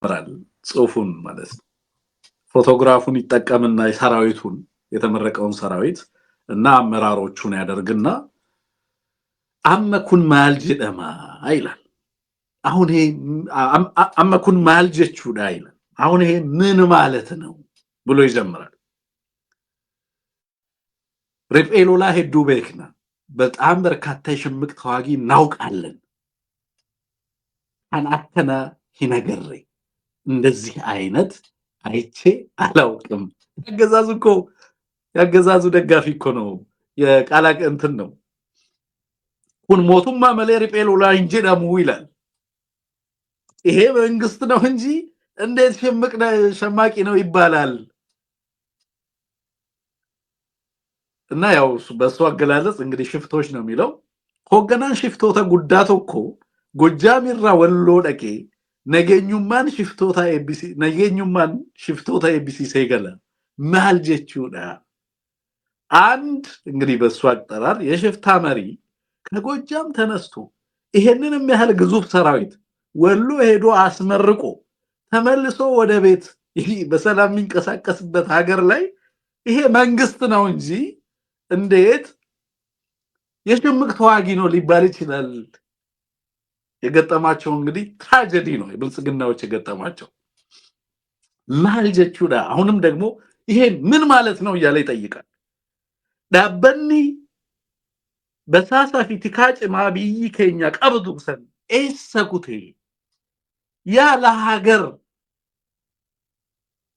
ይጀምራል ጽሁፉን ማለት ነው። ፎቶግራፉን ይጠቀምና የሰራዊቱን የተመረቀውን ሰራዊት እና አመራሮቹን ያደርግና አመኩን ማልጅደማ አይላል። አሁን ይሄ አመኩን ማልጀቹ ዳይላል። አሁን ይሄ ምን ማለት ነው ብሎ ይጀምራል። ሪጴሎላ ሄዱ ቤክና በጣም በርካታ የሽምቅ ተዋጊ እናውቃለን። አናተና ሂነገሬ እንደዚህ አይነት አይቼ አላውቅም። ያገዛዙ ደጋፊ እኮ ነው። የቃላቅ እንትን ነው። ኩን ሞቱማ መለ ሪጴሎላ እንጂ ደሙ ይላል። ይሄ መንግስት ነው እንጂ እንዴት ሸማቂ ነው ይባላል? እና ያው በሱ አገላለጽ እንግዲህ ሽፍቶች ነው የሚለው ሆገናን ሽፍቶታ ጉዳቶ እኮ ጎጃሚራ ወሎ ደቄ ነገኙማን ሽፍቶታ ኤቢሲ ሰይገለ ማል ጀቹዳ አንድ እንግዲህ በሱ አጠራር የሽፍታ መሪ ከጎጃም ተነስቶ ይሄንንም ያህል ግዙፍ ሰራዊት ወሎ ሄዶ አስመርቆ ተመልሶ ወደ ቤት በሰላም የሚንቀሳቀስበት ሀገር ላይ ይሄ መንግስት ነው እንጂ እንዴት የሽምቅ ተዋጊ ነው ሊባል ይችላል? የገጠማቸው እንግዲህ ትራጀዲ ነው የብልጽግናዎች የገጠማቸው ማልጀቹዳ። አሁንም ደግሞ ይሄ ምን ማለት ነው እያለ ይጠይቃል። ዳበኒ በሳሳፊ ትካጭ ማብይ ከኛ ቀብዱሰን ኤሰኩቴ ያ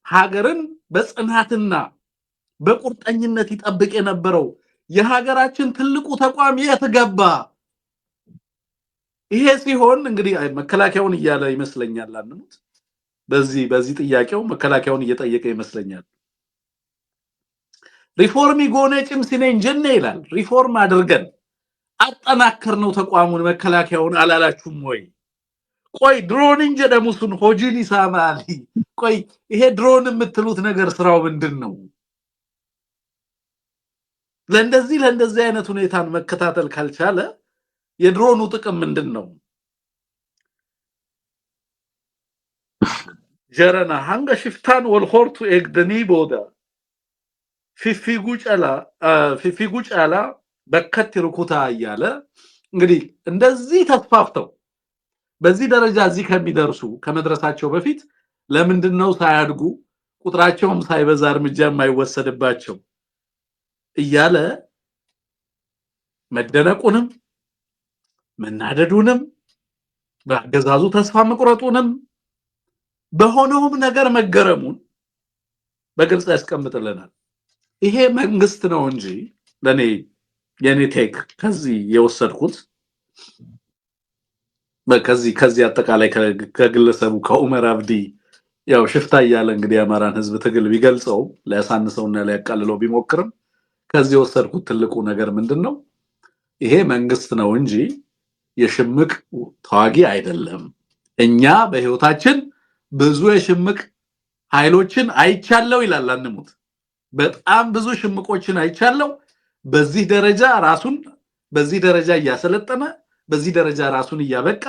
ሀገርን በጽናትና በቁርጠኝነት ይጠብቅ የነበረው የሀገራችን ትልቁ ተቋም የተገባ ይሄ ሲሆን እንግዲህ መከላከያውን እያለ ይመስለኛል። አንሙት በዚህ ጥያቄው መከላከያውን እየጠየቀ ይመስለኛል። ሪፎርም ይጎነጭም ሲነኝ ጀነ ይላል። ሪፎርም አድርገን አጠናከር ነው ተቋሙን መከላከያውን አላላችሁም ወይ? ቆይ ድሮን እንጀደሙሱን ሆጂሊ ሳማሊ ቆይ ይሄ ድሮን የምትሉት ነገር ስራው ምንድነው? ለእንደዚህ አይነት ሁኔታን መከታተል ካልቻለ የድሮኑ ጥቅም ምንድነው? ጀረና ሃንጋ ሽፍታን ወልሆርቱ ኤግደኒ ቦዳ ፊፊጉ ጫላ በከት ሩኩታ እያለ እንግዲህ እንደዚህ ተስፋፍተው በዚህ ደረጃ እዚህ ከመድረሳቸው በፊት ለምንድነው ሳያድጉ ቁጥራቸውም ሳይበዛ እርምጃ የማይወሰድባቸው እያለ መደነቁንም መናደዱንም በአገዛዙ ተስፋ መቁረጡንም በሆነውም ነገር መገረሙን በግልጽ ያስቀምጥልናል። ይሄ መንግስት ነው እንጂ የኔ ቴክ ከዚህ የወሰድኩት ከዚህ አጠቃላይ ከግለሰቡ ከኡመር አብዲ ያው ሽፍታ እያለ እንግዲህ አማራን ህዝብ ትግል ቢገልጸው ሊያሳንሰውና ሊያቃልለው ቢሞክርም ከዚህ የወሰድኩት ትልቁ ነገር ምንድነው? ይሄ መንግስት ነው እንጂ የሽምቅ ተዋጊ አይደለም። እኛ በህይወታችን ብዙ የሽምቅ ኃይሎችን አይቻለው ይላል አንሙት። በጣም ብዙ ሽምቆችን አይቻለው። በዚህ ደረጃ እያሰለጠነ በዚህ ደረጃ ራሱን እያበቃ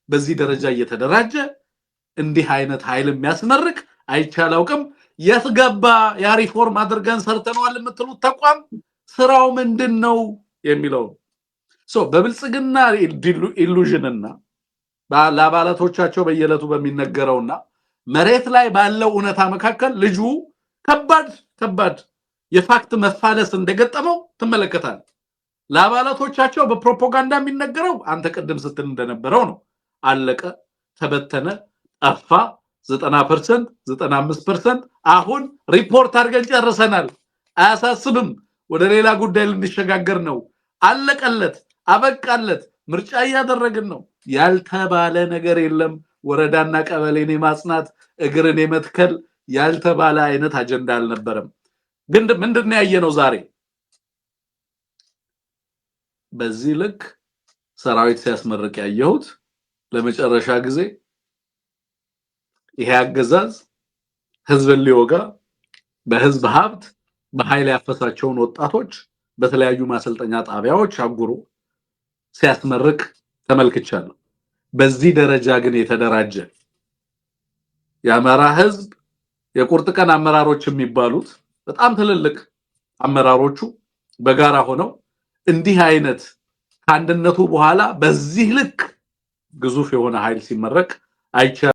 በዚህ ደረጃ እየተደራጀ እንዲህ አይነት ኃይል የሚያስመርቅ አይቻላውቅም። የትገባ ያ ሪፎርም አድርገን ሰርተናል የምትሉት ተቋም ስራው ምንድነው የሚለው በብልጽግና ኢሉዥንና ለአባላቶቻቸው በየለቱ በሚነገረውና መሬት ላይ ባለው እውነታ መካከል ልጁ ከባድ የፋክት መፋለስ እንደገጠመው ትመለከታል። ለአባላቶቻቸው በፕሮፓጋንዳ የሚነገረው አንተ ቀደም ስትል እንደነበረው ነው። አለቀ፣ ተበተነ፣ ጠፋ 90% 95% አሁን ሪፖርት አድርገን ጨርሰናል፣ አያሳስብም፣ ወደ ሌላ ጉዳይ ልንሸጋገር ነው፣ አለቀለት፣ አበቃለት፣ ምርጫ እያደረግን ነው ያልተባለ ነገር የለም። ወረዳና ቀበሌን የማጽናት እግርን የመትከል ያልተባለ አይነት አጀንዳ አልነበረም። ግን ምንድነው ያየነው ዛሬ? በዚህ ልክ ሰራዊት ሲያስመርቅ ያየሁት ለመጨረሻ ጊዜ ይሄ አገዛዝ ህዝብን ሊወጋ በህዝብ ሀብት በኃይል ያፈሳቸውን ወጣቶች በተለያዩ ማሰልጠኛ ጣቢያዎች አጉሮ ሲያስመርቅ ተመልክቻለሁ። በዚህ ደረጃ ግን የተደራጀ የአማራ ህዝብ የቁርጥ ቀን አመራሮች የሚባሉት በጣም ትልልቅ አመራሮቹ በጋራ ሆነው እንዲህ አይነት ከአንድነቱ በኋላ በዚህ ልክ ግዙፍ የሆነ ኃይል ሲመረቅ አይቻ